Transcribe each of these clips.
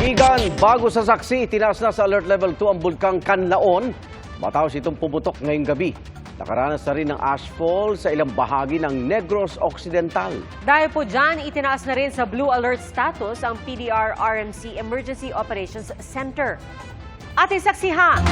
Kaibigan, bago sa saksi, tinaas na sa alert level 2 ang bulkang Canlaon matapos itong pumutok ngayong gabi. Nakaranas na rin ng ashfall sa ilang bahagi ng Negros Occidental. Dahil po dyan, itinaas na rin sa blue alert status ang PDR-RMC Emergency Operations Center. Ating saksihan!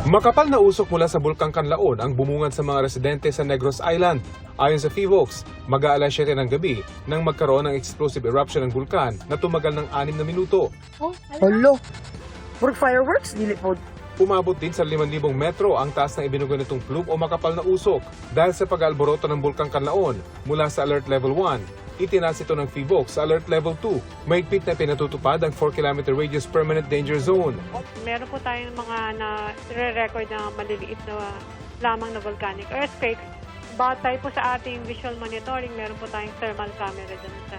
Makapal na usok mula sa Bulkang Canlaon ang bumungad sa mga residente sa Negros Island. Ayon sa FIVOX, mag-aalas 7 ng gabi nang magkaroon ng explosive eruption ng bulkan na tumagal ng 6 na minuto. Hello. For fireworks, dili po. Umabot din sa 5,000 metro ang taas ng ibinugan nitong plume o makapal na usok. Dahil sa pag-aalboroto ng Bulkang Canlaon mula sa Alert Level 1, itinaas ito ng FIVOX sa Alert Level 2. Mahigpit na pinatutupad ang 4-kilometer radius permanent danger zone. Meron po tayong mga na-record na maliliit na lamang na volcanic earthquakes. Batay po sa ating visual monitoring, meron po tayong thermal camera dyan sa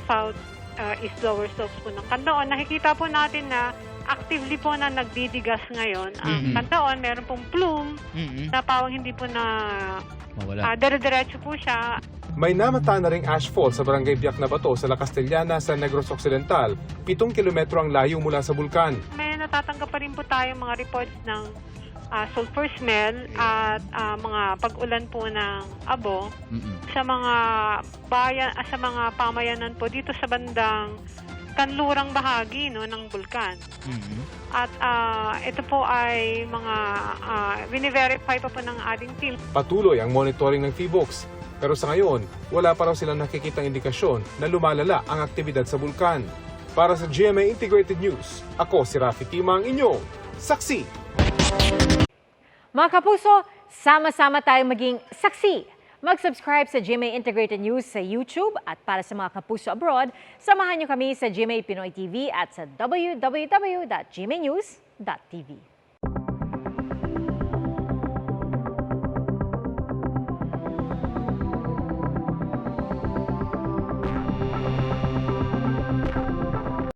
south-east lower slopes po ng Canlaon. Nakikita po natin na actively po na nagdidigas ngayon. Ang Canlaon, meron pong plume na pawang hindi po na dire-diretso po siya. May namata na ring ashfall sa barangay Biak na Bato sa La Castellana sa Negros Occidental. 7 kilometro ang layo mula sa bulkan. May natatanggap pa rin po tayong mga reports ng sulfur smell at mga pag-ulan po ng abo sa mga bayan, sa mga pamayanan po dito sa bandang kanlurang bahagi ng bulkan. At ito po ay mga bine-verify pa po ng ating team. Patuloy ang monitoring ng FIVOX. Pero sa ngayon, wala pa raw silang nakikitang indikasyon na lumalala ang aktibidad sa bulkan. Para sa GMA Integrated News, ako si Rafi Tima, ang inyong saksi. Mga kapuso, sama-sama tayong maging saksi. Mag-subscribe sa GMA Integrated News sa YouTube at para sa mga kapuso abroad, samahan niyo kami sa GMA Pinoy TV at sa www.gmanews.tv.